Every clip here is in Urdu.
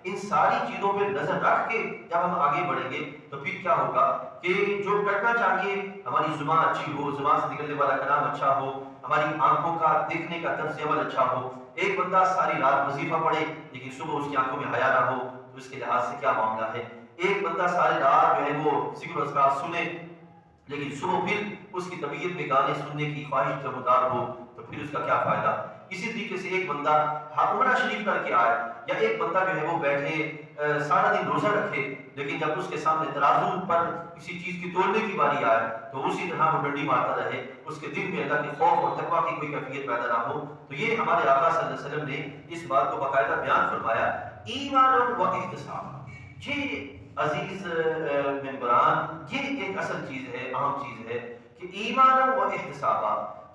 ان ساری چیزوں پہ نظر رکھ کے جب ہم آگے بڑھیں گے تو پھر کیا ہوگا کہ جو کرنا چاہیے، ہماری زبان اچھی ہو، زبان سے نکلنے والا کلام اچھا ہو، ہماری آنکھوں کا دیکھنے کا طرز عمل اچھا ہو۔ ایک بندہ ساری رات وظیفہ پڑھے لیکن صبح اس کی آنکھوں میں حیا نہ ہو تو اس کے لحاظ سے کیا معاملہ ہے؟ ایک بندہ ساری رات جو ہے وہ ذکر و اذکار سنے لیکن صبح پھر اس کی طبیعت میں گانے سننے کی خواہش جمودار ہو تو پھر اس کا کیا فائدہ؟ اسی طریقے سے ایک بندہ عمرہ شریف کر کے آئے، یا ایک بندہ جو ہے وہ بیٹھے سارا دن روزہ رکھے لیکن جب اس کے سامنے ترازو پر کسی چیز کی تولنے کی باری آئے تو اسی طرح وہ ڈنڈی مارتا رہے، اس کے دل میں اللہ کے خوف اور تقویٰ کی کوئی کیفیت پیدا نہ ہو۔ تو یہ ہمارے آقا صلی اللہ علیہ وسلم نے اس بات کو باقاعدہ بیان فرمایا، ایمان و احتساب۔ یہ عزیز ممبران، یہ ایک اصل چیز ہے، اہم چیز ہے کہ ایمان و احتساب،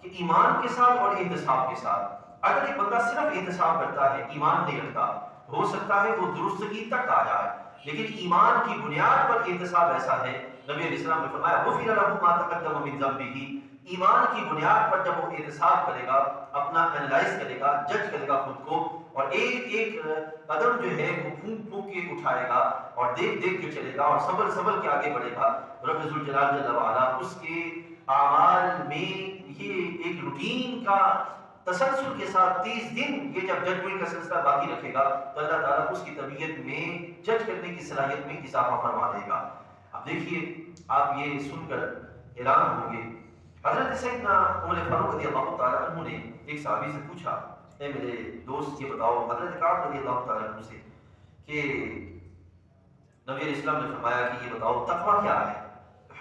کہ ایمان کے ساتھ اور احتساب کے ساتھ۔ اگر ایک بندہ صرف احتساب کرتا ہے، ایمان نہیں رکھتا، ہو سکتا ہے وہ درستگی تک آ جائے لیکن ایمان کی بنیاد پر احتساب ایسا ہے، نبی علیہ السلام نے فرمایا غفر لہ ما تقدم من ذنبہ۔ ایمان کی بنیاد پر جب وہ احتساب کرے گا، اپنا انالائز کرے گا، جج کرے گا خود کو، اور ایک ایک قدم جو ہے وہ پھونک پھونک کے اٹھائے گا اور دیکھ دیکھ کے چلے گا اور سنبھل سنبھل کے آگے بڑھے گا، رب ذوالجلال جل وعلا اس کے اعمال میں یہ ایک روٹین کا تسلسل کے ساتھ 30 دن یہ جب ججمنٹ کا سلسلہ باقی رکھے گا تو اللہ تعالیٰ اس کی طبیعت میں جج کرنے کی صلاحیت میں اضافہ فرما دے گا۔ اب دیکھیے، آپ یہ سن کر حیران ہوں گے، حضرت سیدنا عمر فاروق رضی اللہ تعالیٰ عنہ نے ایک صحابی سے پوچھا، اے میرے دوست یہ بتاؤ، حضرت کعب رضی اللہ تعالیٰ عنہ سے، کہ نبی علیہ السلام نے فرمایا کہ یہ بتاؤ تقویٰ کیا ہے؟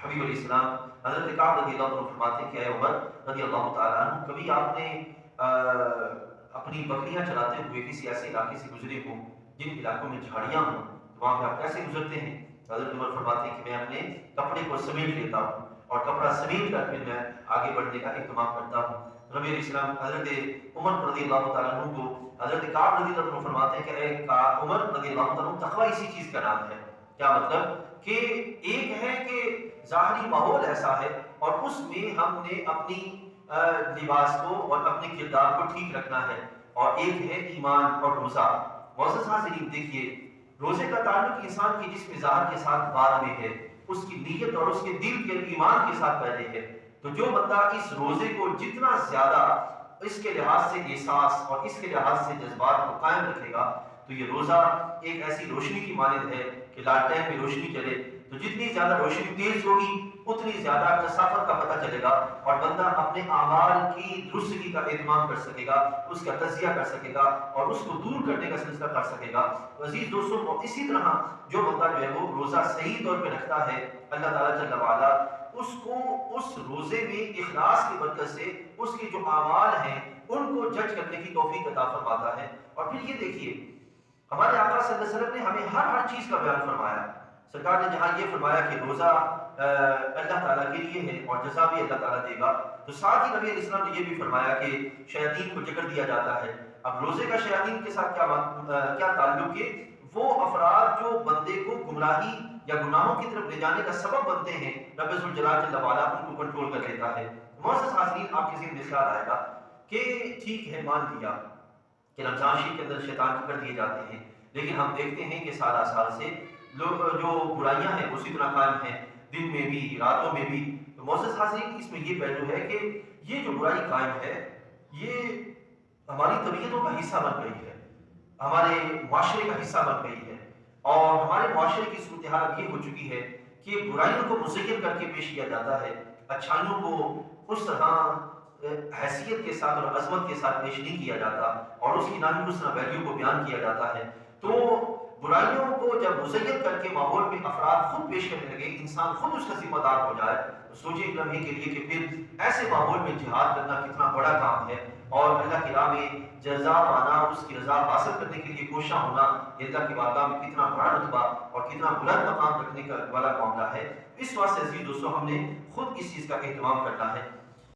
حبیب علیہ السلام حضرت کعب رضی اللہ عنہ فرماتے ہیں کہ اے عمر رضی اللہ تعالیٰ عنہ، کبھی آپ نے اپنی بکریاں چلاتے ہوئے کسی ایسے علاقے سے گزرے ہوں جن علاقوں میں جھاڑیاں ہوں تو وہاں پہ آپ کیسے گزرتے ہیں؟ حضرت عمر فرماتے ہیں کہ میں اپنے کپڑے کو سمیٹ لیتا ہوں اور کپڑا سمیٹ کر پھر میں آگے بڑھنے کا اہتمام کرتا ہوں۔ نبی علیہ السلام حضرت عمر رضی اللہ تعالیٰ عنہ کو حضرت کعب رضی اللہ عنہ فرماتے ہیں کہ اے عمر رضی اللہ تعالیٰ عنہ، تقویٰ اسی چیز کا نام ہے۔ کیا مطلب؟ کہ ایک ہے کہ ظاہری ماحول ایسا ہے اور اس میں ہم نے اپنی لباس کو اور اپنے کردار کو ٹھیک رکھنا ہے، اور ایک ہے ایمان اور روزہ۔ معزز حاضرین، دیکھیے روزے کا تعلق انسان کے جسم ظاہر کے ساتھ بعد میں ہے، اس کی نیت اور اس کے دل کے ایمان کے ساتھ پہلے ہے۔ تو جو بندہ اس روزے کو جتنا زیادہ اس کے لحاظ سے احساس اور اس کے لحاظ سے جذبات کو قائم رکھے گا تو یہ روزہ ایک ایسی روشنی کی مانند ہے کہ لالٹین میں روشنی چلے تو جتنی زیادہ روشنی تیز ہوگی اتنی زیادہ کثافت کا پتہ چلے گا اور بندہ اپنے اعمال کی درستگی کا اہتمام کر سکے گا، اس کا تجزیہ کر سکے گا اور اس کو دور کرنے کا سلسلہ کر سکے گا۔ عزیز دوستوں، اسی طرح جو بندہ جو ہے وہ روزہ صحیح طور پہ رکھتا ہے، اللہ تعالیٰ جل وعلا اس کو اس روزے میں اخلاص کی برکت سے اس کے جو اعمال ہیں ان کو جج کرنے کی توفیق عطا فرماتا ہے۔ اور پھر یہ دیکھیے، ہمارے آقا صلی اللہ علیہ وسلم نے ہمیں ہر چیز کا بیان فرمایا۔ سرکار نے جہاں یہ فرمایا کہ روزہ اللہ تعالیٰ کے لیے ہے اور جزا بھی اللہ تعالیٰ دے گا، تو ساتھ ہی نبی علیہ السلام نے یہ بھی فرمایا کہ شیاطین کو جکڑ دیا جاتا ہے۔ اب روزے کا شیاطین کے ساتھ کیا تعلق ہے؟ وہ افراد جو بندے کو گمراہی یا گناہوں کی طرف لے جانے کا سبب بنتے ہیں، رب ذوالجلال جل وعلا ان کو کنٹرول کر لیتا ہے۔ معزز حاضرین، آپ کے ذہن میں خیال آئے گا کہ ٹھیک ہے، مان لیا کہ رمضان شریف کے اندر شیطان پکڑ دیے جاتے ہیں، لیکن ہم دیکھتے ہیں کہ سالہ سال سے لوگ جو برائیاں ہیں اسی طرح قائم ہیں، دن میں بھی راتوں میں بھی۔ تو معزز حاضرین، اس میں یہ پہلو ہے کہ یہ جو برائی قائم ہے یہ ہماری طبیعتوں کا حصہ بن گئی ہے، ہمارے معاشرے کا حصہ بن گئی ہے، اور ہمارے معاشرے کی صورتحال یہ ہو چکی ہے کہ برائیوں کو مزین کر کے پیش کیا جاتا ہے، اچھائیوں کو اس طرح حیثیت کے ساتھ اور عظمت کے ساتھ پیش نہیں کیا جاتا اور اس کی نہ ہی اس طرح ویلیو کو بیان کیا جاتا ہے۔ تو برائیوں کو جب مزین کر کے ماحول میں افراد خود پیش کرنے لگے، انسان خود اس کا ذمہ دار ہو جائے، تو سوچیں ایک لمحے کے لیے کہ پھر ایسے ماحول میں جہاد کرنا کتنا بڑا کام ہے، اور اللہ کی راہ میں جزا پانا، اس کی رضا حاصل کرنے کے لیے کوشاں ہونا، یہ اللہ کی بارگاہ میں کتنا بڑا رتبہ اور کتنا بلند مقام رکھنے کا والا معاملہ ہے۔ اس واسطے عزیز دوستوں، ہم نے خود اس چیز کا اہتمام کرنا ہے۔